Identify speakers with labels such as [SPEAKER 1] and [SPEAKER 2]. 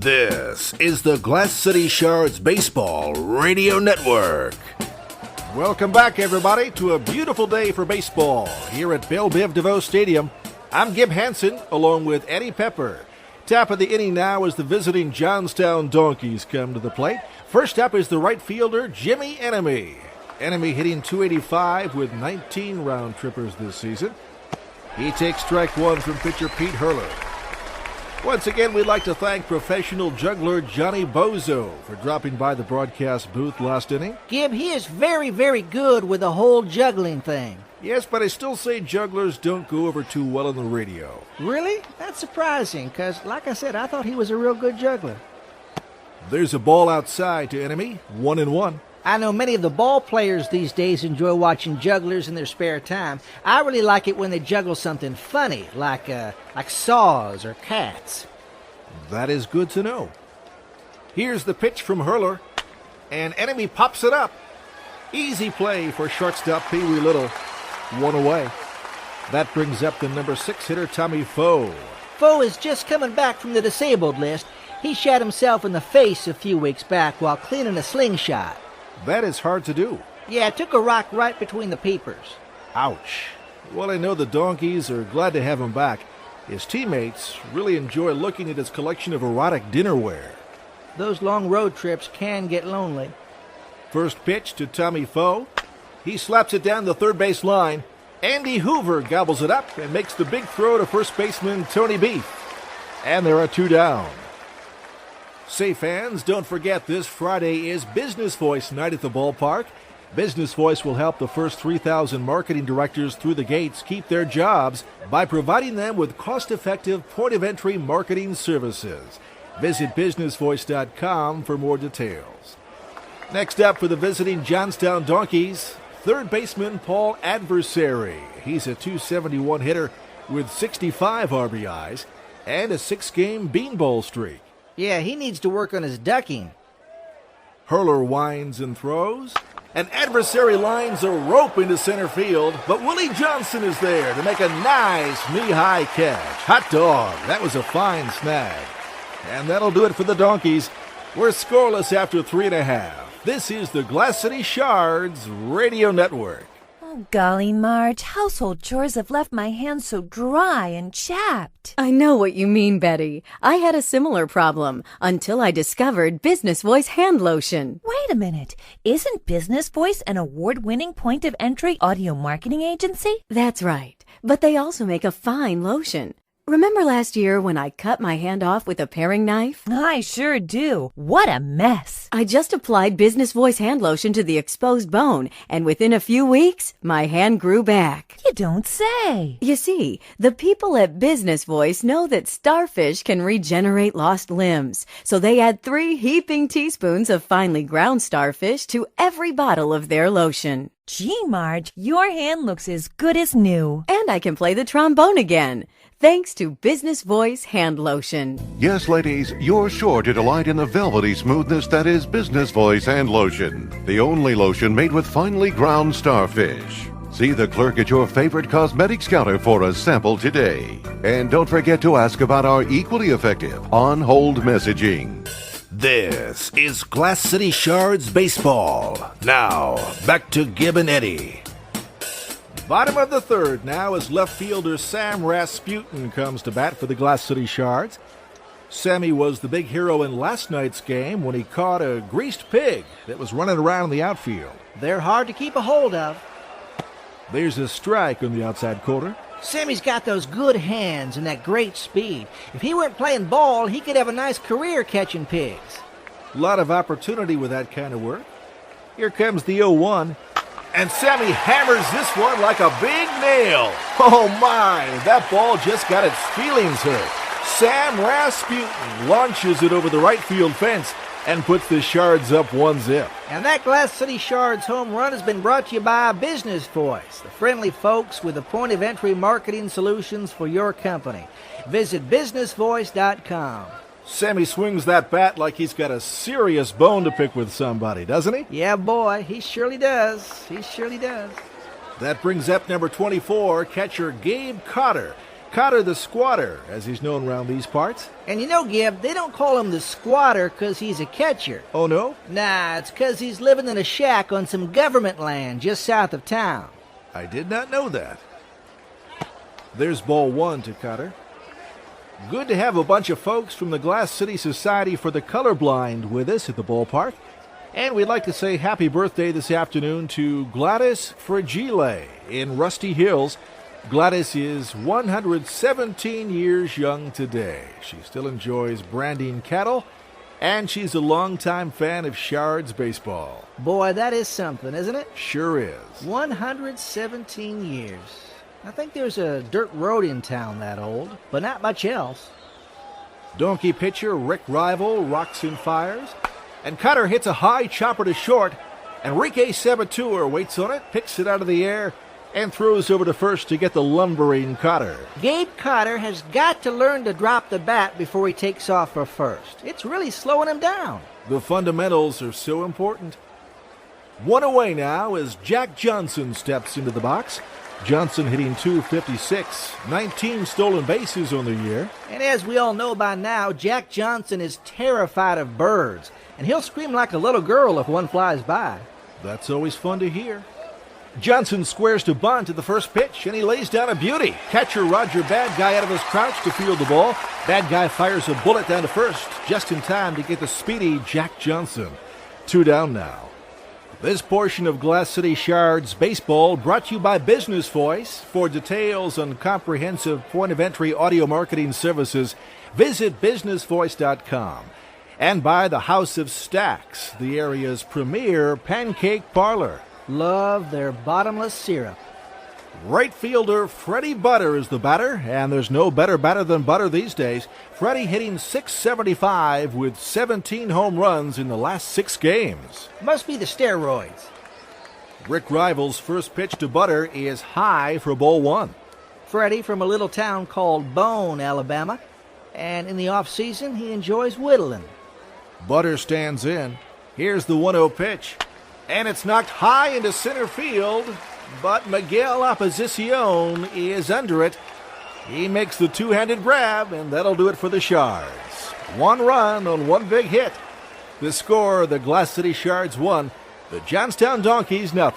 [SPEAKER 1] This is the Glass City Shards Baseball Radio Network. Welcome back, everybody, to a beautiful day for baseball here at Belle Biv DeVoe Stadium. I'm Gib Hansen, along with Eddie Pepper. Top of the inning now as the visiting Johnstown Donkeys come to the plate. First up is the right fielder, Jimmy Enemy. Enemy hitting .285 with 19 round trippers this season. He takes strike one from pitcher Pete Hurler. Once again, we'd like to thank professional juggler Johnny Bozo for dropping by the broadcast booth last inning.
[SPEAKER 2] Gib, he is very, very good with the whole juggling thing.
[SPEAKER 1] Yes, but I still say jugglers don't go over too well on the radio.
[SPEAKER 2] Really? That's surprising, because, like I said, I thought he was a real good juggler.
[SPEAKER 1] There's a ball outside to Enemy, 1-1.
[SPEAKER 2] I know many of the ball players these days enjoy watching jugglers in their spare time. I really like it when they juggle something funny, like saws or cats.
[SPEAKER 1] That is good to know. Here's the pitch from Hurler, and Enemy pops it up. Easy play for shortstop Pee Wee Little. One away. That brings up the number 6 hitter, Tommy Foe.
[SPEAKER 2] Foe is just coming back from the disabled list. He shot himself in the face a few weeks back while cleaning a slingshot.
[SPEAKER 1] That is hard to do.
[SPEAKER 2] Yeah, it took a rock right between the peepers.
[SPEAKER 1] Ouch. Well, I know the Donkeys are glad to have him back. His teammates really enjoy looking at his collection of erotic dinnerware.
[SPEAKER 2] Those long road trips can get lonely.
[SPEAKER 1] First pitch to Tommy Foe. He slaps it down the third base line. Andy Hoover gobbles it up and makes the big throw to first baseman Tony Beef. And there are two down. Say, fans, don't forget this Friday is Business Voice night at the ballpark. Business Voice will help the first 3,000 marketing directors through the gates keep their jobs by providing them with cost-effective point-of-entry marketing services. Visit BusinessVoice.com for more details. Next up for the visiting Johnstown Donkeys, third baseman Paul Adversary. He's a .271 hitter with 65 RBIs and a 6-game beanball streak.
[SPEAKER 2] Yeah, he needs to work on his ducking.
[SPEAKER 1] Hurler winds and throws. An Adversary lines a rope into center field, but Willie Johnson is there to make a nice knee-high catch. Hot dog, that was a fine snag. And that'll do it for the Donkeys. We're scoreless after 3.5. This is the Glass City Shards Radio Network.
[SPEAKER 3] Oh, golly, Marge, household chores have left my hands so dry and chapped.
[SPEAKER 4] I know what you mean, Betty. I had a similar problem until I discovered Business Voice hand lotion.
[SPEAKER 3] Wait a minute. Isn't Business Voice an award-winning point-of-entry audio marketing agency?
[SPEAKER 4] That's right. But they also make a fine lotion. Remember last year when I cut my hand off with a paring knife?
[SPEAKER 3] I sure do. What a mess.
[SPEAKER 4] I just applied Business Voice hand lotion to the exposed bone, and within a few weeks, my hand grew back.
[SPEAKER 3] You don't say.
[SPEAKER 4] You see, the people at Business Voice know that starfish can regenerate lost limbs, so they add 3 heaping teaspoons of finely ground starfish to every bottle of their lotion.
[SPEAKER 3] Gee, Marge, your hand looks as good as new.
[SPEAKER 4] And I can play the trombone again, thanks to Business Voice hand lotion.
[SPEAKER 5] Yes, ladies, you're sure to delight in the velvety smoothness that is Business Voice hand lotion, the only lotion made with finely ground starfish. See the clerk at your favorite cosmetics counter for a sample today. And don't forget to ask about our equally effective on-hold messaging.
[SPEAKER 1] This is Glass City Shards Baseball. Now, back to Gib and Eddie. Bottom of the third now as left fielder Sam Rasputin comes to bat for the Glass City Shards. Sammy was the big hero in last night's game when he caught a greased pig that was running around in the outfield.
[SPEAKER 2] They're hard to keep a hold of.
[SPEAKER 1] There's a strike on the outside corner.
[SPEAKER 2] Sammy's got those good hands and that great speed. If he weren't playing ball, he could have a nice career catching pigs.
[SPEAKER 1] A lot of opportunity with that kind of work. Here comes the 0-1. And Sammy hammers this one like a big nail. Oh my, that ball just got its feelings hurt. Sam Rasputin launches it over the right field fence and puts the Shards up 1-0.
[SPEAKER 2] And that Glass City Shards home run has been brought to you by Business Voice, the friendly folks with the point-of-entry marketing solutions for your company. Visit BusinessVoice.com.
[SPEAKER 1] Sammy swings that bat like he's got a serious bone to pick with somebody, doesn't he?
[SPEAKER 2] Yeah, boy, he surely does. He surely does.
[SPEAKER 1] That brings up number 24, catcher Gabe Cotter. Cotter the Squatter, as he's known around these parts.
[SPEAKER 2] And you know, Gib, they don't call him the Squatter 'cause he's a catcher.
[SPEAKER 1] Oh, no?
[SPEAKER 2] Nah, it's 'cause he's living in a shack on some government land just south of town.
[SPEAKER 1] I did not know that. There's ball one to Cotter. Good to have a bunch of folks from the Glass City Society for the Colorblind with us at the ballpark. And we'd like to say happy birthday this afternoon to Gladys Fragile in Rusty Hills. Gladys is 117 years young today. She still enjoys branding cattle, and she's a longtime fan of Shards baseball.
[SPEAKER 2] Boy, that is something, isn't it?
[SPEAKER 1] Sure is.
[SPEAKER 2] 117 years. I think there's a dirt road in town that old, but not much else.
[SPEAKER 1] Donkey pitcher Rick Rival rocks and fires, and Cotter hits a high chopper to short. Enrique Sabateur waits on it, picks it out of the air, and throws over to first to get the lumbering Cotter.
[SPEAKER 2] Gabe Cotter has got to learn to drop the bat before he takes off for first. It's really slowing him down.
[SPEAKER 1] The fundamentals are so important. One away now as Jack Johnson steps into the box. Johnson hitting .256, 19 stolen bases on the year.
[SPEAKER 2] And as we all know by now, Jack Johnson is terrified of birds, and he'll scream like a little girl if one flies by.
[SPEAKER 1] That's always fun to hear. Johnson squares to bunt at the first pitch, and he lays down a beauty. Catcher Roger Bad Guy out of his crouch to field the ball. Bad Guy fires a bullet down to first, just in time to get the speedy Jack Johnson. 2 down now. This portion of Glass City Shards baseball brought to you by Business Voice. For details on comprehensive point-of-entry audio marketing services, visit businessvoice.com. And by the House of Stacks, the area's premier pancake parlor.
[SPEAKER 2] Love their bottomless syrup.
[SPEAKER 1] Right fielder Freddie Butter is the batter, and there's no better batter than Butter these days. Freddie hitting .675 with 17 home runs in the last 6 games.
[SPEAKER 2] Must be the steroids.
[SPEAKER 1] Rick Rival's first pitch to Butter is high for ball 1.
[SPEAKER 2] Freddie from a little town called Bone, Alabama. And in the off-season, he enjoys whittling.
[SPEAKER 1] Butter stands in. Here's the 1-0 pitch. And it's knocked high into center field. But Miguel Opposición is under it. He makes the two-handed grab, and that'll do it for the Shards. 1 run on 1 big hit. The score, the Glass City Shards 1, the Johnstown Donkeys 0.